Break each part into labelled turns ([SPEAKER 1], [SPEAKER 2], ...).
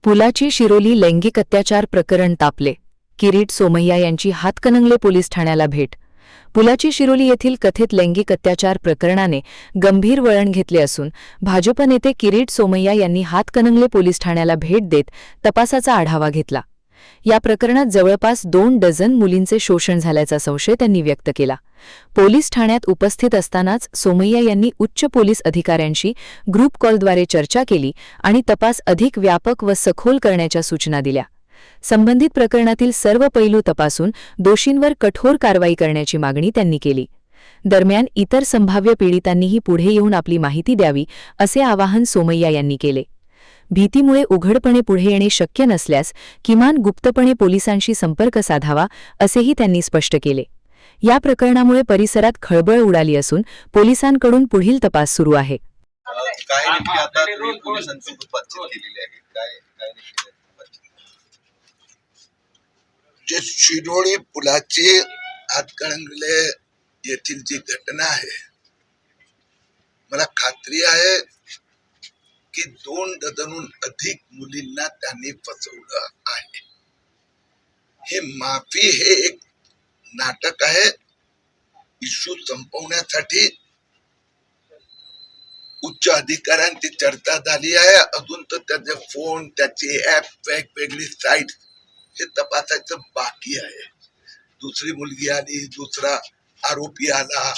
[SPEAKER 1] पुलाची शिरोली लैंगिक अत्याचार प्रकरण तापले. किरीट सोमय्या यांची हातकणंगले पोलीस ठाण्याला भेट. पुलाची शिरोली येथील कथित लैंगिक अत्याचार प्रकरणाने गंभीर वळण घेतले असून भाजप नेते किरीट सोमय्या यांनी हातकणंगले पोलीस ठाण्याला भेट देत तपासाचा आढावा घेतला. या प्रकरणात जवळपास 2 डझन मुलींचे शोषण झाल्याचा संशय त्यांनी व्यक्त केला. पोलीस ठाण्यात उपस्थित असतानाच सोमय्या यांनी उच्च पोलीस अधिकाऱ्यांशी ग्रुप कॉलद्वारे चर्चा केली आणि तपास अधिक व्यापक व सखोल करण्याच्या सूचना दिल्या. संबंधित प्रकरणातील सर्व पैलू तपासून दोषींवर कठोर कारवाई करण्याची मागणी त्यांनी केली. दरम्यान इतर संभाव्य पीडितांनीही पुढे येऊन आपली माहिती द्यावी असे आवाहन सोमय्या यांनी केले. भीतीमुळे उघडपणे पुढे येणे शक्य नसल्यास किमान गुप्तपणे पोलिसांशी संपर्क साधावा असेही त्यांनी स्पष्ट केले. या प्रकरणामुळे परिसरात खळबळ उडाली असून पोलिसांकडून पुढील तपास सुरू आहे.
[SPEAKER 2] काय नेमकी आता तुम्ही पोलिसांसोबत बातचीत केलेली आहे? काय नेमकी
[SPEAKER 3] जे शिरोळी पुलाची हातकणंगले येथील जी घटना आहे, मला खात्री आहे की 2 डझनहून अधिक मुलींना त्यांनी फसवलं आहे. हे माफी हे एक नाटक आहे. इश्यू संपवण्यासाठी उच्च अधिकाऱ्यांची चर्चा झाली आहे. अजून तर त्याचे फोन, त्याची ऍप, वेगवेगळी साईट हे तपासायचं बाकी आहे. दुसरी मुलगी आली, दुसरा आरोपी आला.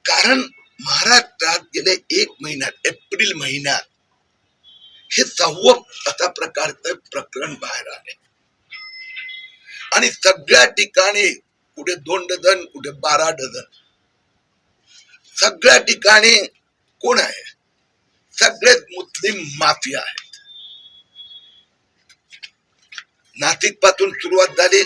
[SPEAKER 3] कारण महाराष्ट्रात गेले 1 महिन्यात, एप्रिल महिन्यात हे 6वं अशा प्रकारचं प्रकरण बाहेर आले आणि सगळ्या ठिकाणी कुठे 2 डझन, कुठे 12 डझन, सगळ्या ठिकाणी कोण आहे? सगळेच मुस्लिम माफिया आहेत. नाशिक पासून सुरुवात झाली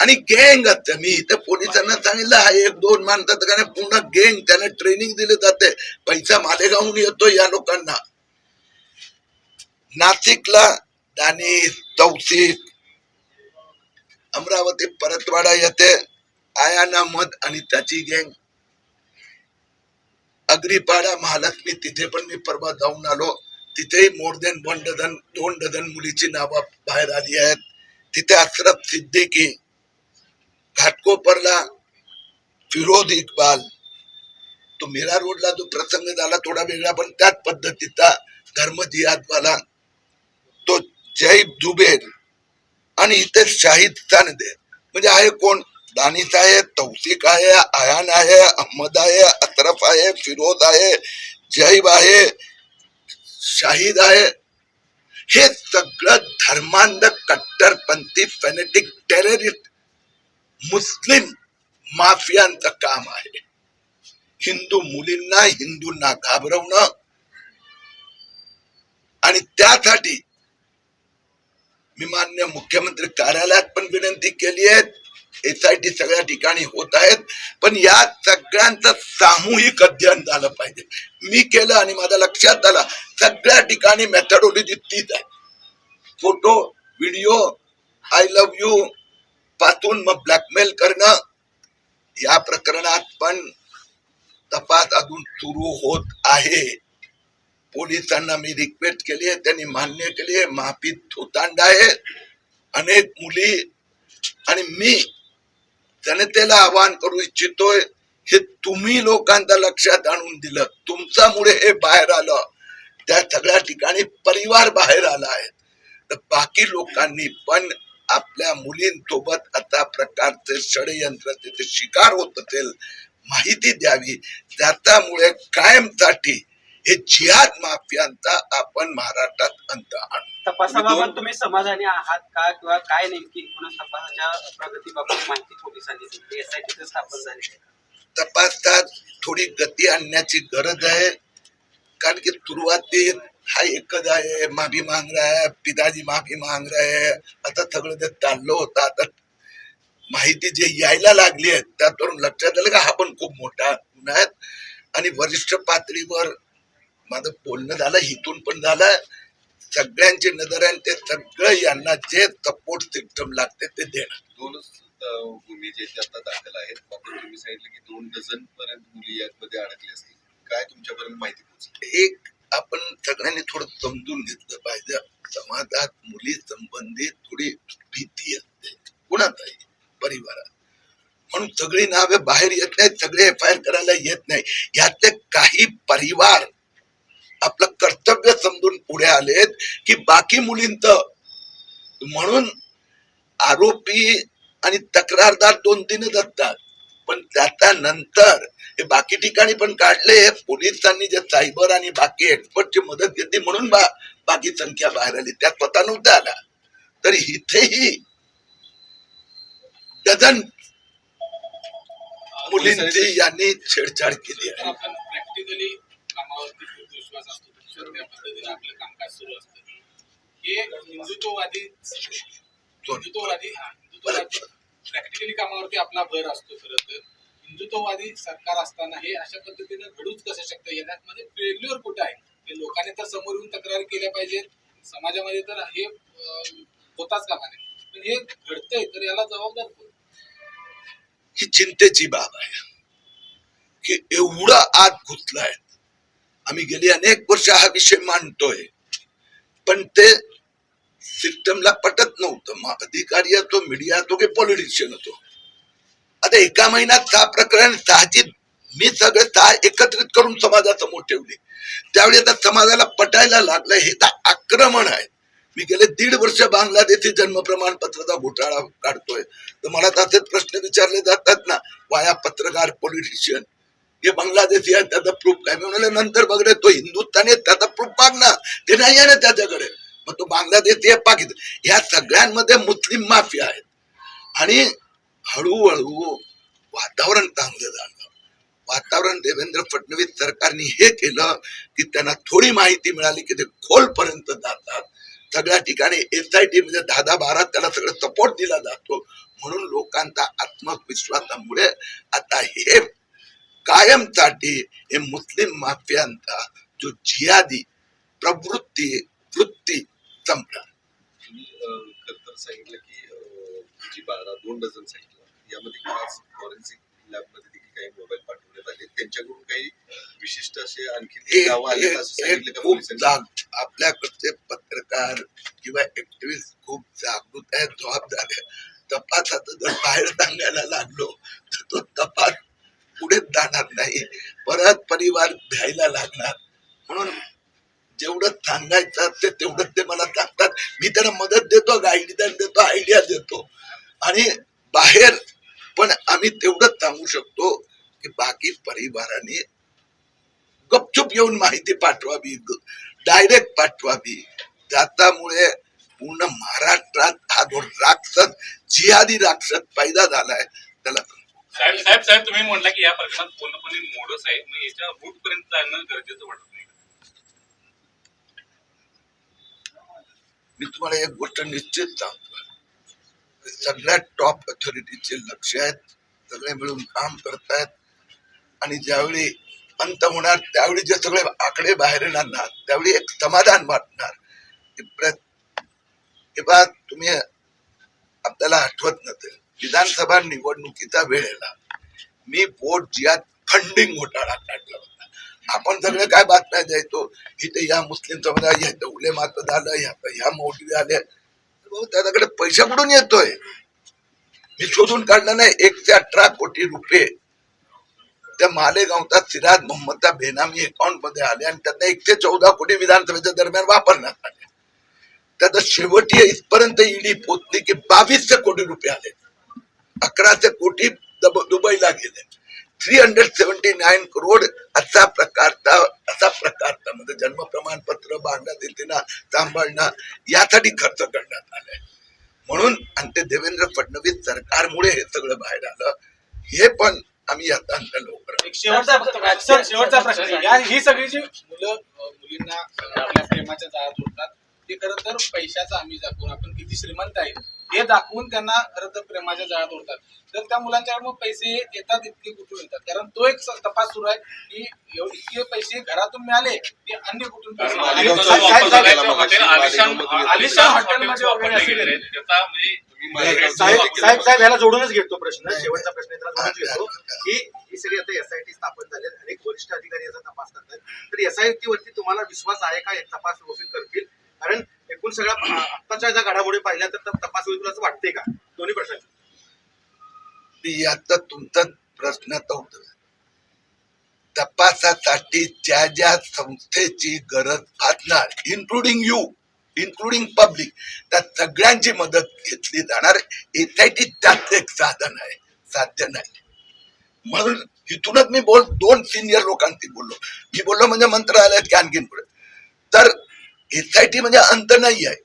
[SPEAKER 3] आणि गँग असते. मी इथे पोलिसांना सांगितलं, हा 1-2 माणसाचं का नाही, पूर्ण गँग, त्यांना ट्रेनिंग दिले जाते. पैसा मालेगावहून येतो या लोकांना. नाशिकला दानिश, तौसिफ, अमरावती परतवाडा येते आयान अहमद आणि त्याची गँग. अग्रीपाडा, महालक्ष्मी, तिथे पण मी परवा जाऊन आलो. तिथेही मोर देन 1 डझन, 2 डझन मुलीची नावं बाहेर आली आहेत. तिथे अशरफ सिद्दीकी, घाटकोपरला फिरोज इक्बाल, तो मीरा रोडला जो प्रसंग झाला थोडा वेगळा पण त्याच पद्धतीचा, धर्म जिहादवाला तो जैब जुबेर, आणि इथे शाहिद चांदे. म्हणजे आहे कोण? दानिश आहे, तौसिक आहे, आयान आहे, अहमद आहे, अशरफ आहे, फिरोज आहे, जैब आहे, शाहिद आहे. हे सगळं धर्मांध, कट्टरपंथी, फॅनेटिक, टेररिस्ट मुस्लिम माफियांचं काम आहे. हिंदू मुलींना, हिंदूंना घाबरवणं. आणि त्यासाठी मी माननीय मुख्यमंत्री कार्यालयात पण विनंती केली आहे. SIT सगळ्या ठिकाणी होत आहेत, पण या सगळ्यांचं सामूहिक अध्ययन झालं पाहिजे. मी केलं आणि माझ्या लक्षात आलं, सगळ्या ठिकाणी मेथडॉलॉजी तीच आहे. Photo, video, I love you पासून मग ब्लॅकमेल करणं. या प्रकरणात पण तपास अजून सुरू होत आहे. पोलिसांना मी रिक्वेस्ट केली आहे, त्यांनी मान्य केली आहे. माफी थोतांड आहे. अनेक मुली, आणि मी जनतेला आवाहन करू इच्छितोय, हे तुम्ही लोकांच्या लक्षात आणून दिलं, तुमच्यामुळे हे बाहेर आलं. त्या सगळ्या ठिकाणी परिवार बाहेर आला आहे. तर बाकी लोकांनी पण आपल्या मुलींसोबत अशा प्रकारचे षडयंत्र तिथे शिकार होत असेल, माहिती द्यावी. त्याच्यामुळे कायमसाठी हे जिहाद माफियांचा आपण महाराष्ट्रात अंत आणू.
[SPEAKER 4] तपासाबाबत तुम्ही समाधानी आहात का, किंवा काय नेमकी एकूणच तपासाच्या प्रगतीबाबत माहिती पोलिसांनी दिली? SIT स्थापन झाली.
[SPEAKER 3] तपासात थोडी गती आणण्याची गरज आहे. कारण की सुरुवातीत हा एकच आहे, माफी मांग रहा है, पिताजी माफी मांग रहे है, आता सगळं ते चाललं होतं. आता माहिती जे यायला लागली आहे त्यातून लक्षात आलं का हा पण खूप मोठा गुन्हा आहे. आणि वरिष्ठ पातळीवर माझं बोलणं झालं, हितून पण झालं. सगळ्यांची नजर आहे, ते सगळं यांना जे सपोर्ट सिस्टम लागते ते देणार.
[SPEAKER 2] 2च गुन्हे जे आता दाखल आहेत, तुम्ही सांगितलं की 2 डझन पर्यंत मुली यामध्ये अडकली असतील. काय तुमच्यापर्यंत माहिती पोहोचली?
[SPEAKER 3] एक आपण सगळ्यांनी थोडं समजून घेतलं पाहिजे. समाजात मुली संबंधित थोडी भीती असते कुणाचाही परिवारात, म्हणून सगळी नावे बाहेर येत नाहीत, सगळे FIR करायला येत नाही. यातले काही परिवार आपलं कर्तव्य समजून पुढे आलेत की बाकी मुलींचं, म्हणून आरोपी आणि तक्रारदार 2-3च असतात, पण त्याच्यानंतर हे बाकी ठिकाणी पण काढले. पोलिसांनी जे सायबर आणि बाकी एक्सपर्टची मदत घेतली म्हणून बाकी संख्या बाहेर आली, त्या स्वतः नव्हत्या आल्या. तरी इथेही डझन मुलींची यांनी छेडछाड केली आहे.
[SPEAKER 5] आपण प्रॅक्टिकली कामावरती खूप विश्वास असतो, त्या पद्धतीने आपलं कामकाज सुरू असतं. हे हिंदुत्ववादी प्रॅक्टिकली कामावरती आपला भर असतो. खरं तर हिंदुत्ववादी सरकार असताना हे अशा पद्धतीने घडूच कसं शकतं, यामध्ये फेल्युअर कुठे आहे? हे लोकांनी तर समोर येऊन तक्रारी केल्या पाहिजेत, समाजामध्ये तर हे होताच कामा नये, पण हे घडतंय तर याला जबाबदार कोण?
[SPEAKER 3] ही चिंतेची बाब आहे की एवढं आत घुसलाय. आम्ही गेली अनेक वर्ष हा विषय मांडतोय, पण ते सिस्टमला पटत नव्हतं. मग अधिकारी असो, मीडिया असो की पॉलिटिशियन असो. आता एका महिन्यात 6 प्रकरण, 6ची मी सगळे 6 एकत्रित करून समाजासमोर ठेवले. त्यावेळी आता समाजाला पटायला लागलं हे तर आक्रमण आहे. मी गेले 1.5 वर्ष बांगलादेशी जन्म प्रमाणपत्राचा घोटाळा काढतोय, तर मला असेच प्रश्न विचारले जातात ना, वाया पत्रकार, पॉलिटिशियन, हे बांगलादेशी आहे, त्याचा प्रूफ काय? मी म्हणाले नंतर बघ रे, तो हिंदुस्थानी आहे, त्याचा प्रूफ माग ना, ते नाही आहे ना त्याच्याकडे. मग तो बांगलादेशी आहे, पाकिस्तान, ह्या सगळ्यांमध्ये मुस्लिम माफिया आहेत. आणि हळूहळू वातावरण चांगलं झालं. वातावरण देवेंद्र फडणवीस सरकारने हे केलं की त्यांना थोडी माहिती मिळाली की ते खोलपर्यंत जातात. सगळ्या ठिकाणी SIT म्हणजे 10-12 त्याला सगळं सपोर्ट दिला जातो. म्हणून लोकांचा आत्मविश्वासामुळे आता हे कायमसाठी हे मुस्लिम माफियांचा जो जिहादी वृत्ती संपला.
[SPEAKER 2] तुम्ही खरं सांगितलं की जी 2 डझन सांगितलं, यामध्ये खास फॉरेन्सिक लॅबमध्ये देखील काही मोबाईल पाठवण्यात आले, त्यांच्याकडून काही विशिष्ट असे आणखी नावं आले असं सांगितलं का
[SPEAKER 3] खूप
[SPEAKER 2] पोलिसांनी?
[SPEAKER 3] आपल्याकडचे पत्रकार किंवा ऍक्टिव्हिस्ट खूप जागृत आहेत, जबाबदार आहेत. तपासाचं जर बाहेर सांगायला लागलो तर तो तपास पुढे जाणार नाही, परत परिवार भ्यायला लागणार. म्हणून जेवढं सांगायचं ते तेवढं ते मला सांगतात. मी त्यांना मदत देतो, गाईडलाईन देतो, आयडिया देतो. आणि बाहेर पण आम्ही तेवढंच सांगू शकतो की बाकी परिवाराने गपचूप येऊन माहिती पाठवावी, डायरेक्ट पाठवावी. त्यामुळे पूर्ण महाराष्ट्रात हा जो राक्षस, जिहादी राक्षस पैदा झालाय त्याला
[SPEAKER 5] साहेब तुम्ही म्हणला की या प्रकरणात पूर्णपणे मोडस आहे, मग याच्या रूट पर्यंत जाणं गरजेचं वाटत नाही?
[SPEAKER 3] मी तुम्हाला एक गोष्ट निश्चित सांगतो, सगळ्या टॉप अथॉरिटीचे लक्ष आहेत, सगळे मिळून काम करतायत. आणि ज्यावेळी अंत होणार त्यावेळी जे सगळे आकडे बाहेर येणार ना, त्यावेळी एक समाधान वाटणार. तुम्ही आपल्याला आठवत नसेल, विधानसभा निवडणुकीचा वेळेला मी वोट जिहाद फंडिंग घोटाळा काढला होता. आपण सगळे काय बातम्या द्यायचो, इथे या मुस्लिम समुदाय, ह्या उलेमाचं झालं, ह्या मौलवी आले, त्याच्याकडे पैसा कुठून येतोय? मी शोधून काढलं नाही. 118 कोटी रुपये त्या मालेगावचा सिराज मोहम्मदचा बेनामी अकाउंट मध्ये आले आणि त्यातनं 114 कोटी विधानसभेच्या दरम्यान वापरण्यात आले. त्याचा शेवटी इथपर्यंत ईडी पोचली की 2200 कोटी रुपये आले, 1100 कोटी दुबईला गेले. 379 करोड असा प्रकारचा म्हणजे जन्म प्रमाणपत्र बांगलादेशींना सांभाळणं यासाठी खर्च करण्यात आलाय. म्हणून आणि ते देवेंद्र फडणवीस सरकारमुळे हे सगळं बाहेर आलं. हे पण आम्ही आता लवकर.
[SPEAKER 5] शेवटचा प्रश्न, ही सगळी जी मुलींना आपल्या प्रेमाच्या जाळ्यात ओढतात, ते खरं तर पैशाचा आम्ही दाखवून आपण किती श्रीमंत आहे हे दाखवून त्यांना खरं तर प्रेमाच्या जाळ्यात ओढतात. तर त्या मुलांच्याकडे मग पैसे येतात, इतके कुठून येतात? कारण तो एक तपास सुरू आहे की इतके पैसे घरातून मिळाले की अन्य कुठून पैसे आलिशान हॉटेलमध्ये वगैरे असेल.
[SPEAKER 6] साहेब ह्याला जोडूनच घेतो प्रश्न, शेवटचा प्रश्न याला जोडूनच घेतो की ही सगळी आता SIT स्थापन झाले, अनेक वरिष्ठ अधिकारी याचा तपास करतात, तर SIT वरती तुम्हाला विश्वास आहे का? एक तपास व्यवस्थित करतील? कारण एकूण सगळ्या आत्ताच्या ज्या घडामोडी पाहिल्या तर तपास होईल तुला असं वाटतंय का दोन्ही प्रश्न
[SPEAKER 3] याचा तुमचा प्रश्नाचं उत्तर आहे. तपासासाठी ज्या ज्या संस्थेची गरज भासणार, इन्क्लुडिंग पब्लिक, त्या सगळ्यांची मदत घेतली जाणार. एसआयटी त्याच एक साधन आहे, साध्य नाही. म्हणून इथूनच मी दोन सिनियर लोकांशी बोललो. मी बोललो म्हणजे मंत्रालयात की आणखीन पुढे. तर एसआयटी म्हणजे अंत नाही आहे.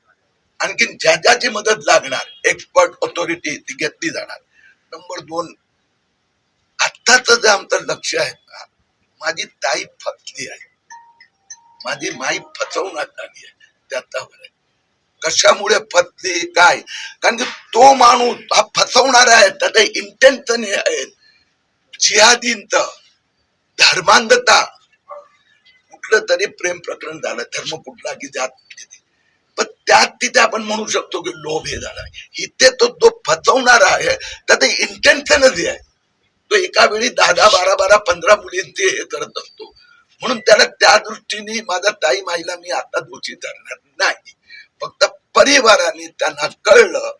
[SPEAKER 3] आणखीन ज्या ज्याची मदत लागणार, एक्सपर्ट ऑथॉरिटी ती घेतली जाणार. नंबर 2, आत्ताच जे आमचं लक्ष आहे ना, माझी ताई फसली आहे, माझी माई फसवण्यात आली आहे. त्याच्यावर आहे कशामुळे फसली काय, कारण की तो माणूस हा फसवणारा आहे, त्याचे इंटेन्शन हे आहे जिहादींच धर्मांधता. कुठलं तरी प्रेम प्रकरण झालं, धर्म कुठला की जात कुठली, पण त्यात तिथे आपण म्हणू शकतो की लोभ हे झाला. इथे तो जो फसवणारा आहे त्याचे इंटेन्शनच हे आहे. तो एका वेळी 10, 12, 15 मुलींचे हे करत असतो. म्हणून त्याला त्या दृष्टीने माझ्या ताई माईला मी आता दोषी धरणार नाही. फक्त परिवाराने त्यांना कळलं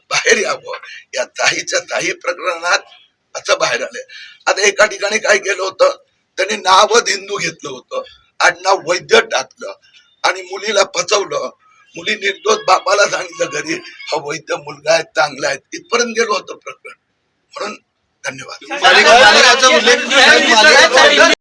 [SPEAKER 3] बाहेर यावं. या ताई प्रकरणात असं बाहेर आलंय. आता एका ठिकाणी काय केलं होतं, त्यांनी नावच हिंदू घेतलं होतं, आडनाव वैद्य टाकलं आणि मुलीला फसवलं. मुली निर्दोष बापाला सांगितलं घरी हा वैद्य मुलगा आहे, चांगला आहे, इथपर्यंत गेलो होतं प्रकरण. म्हणून धन्यवाद.
[SPEAKER 6] मालेगावचा उल्लेख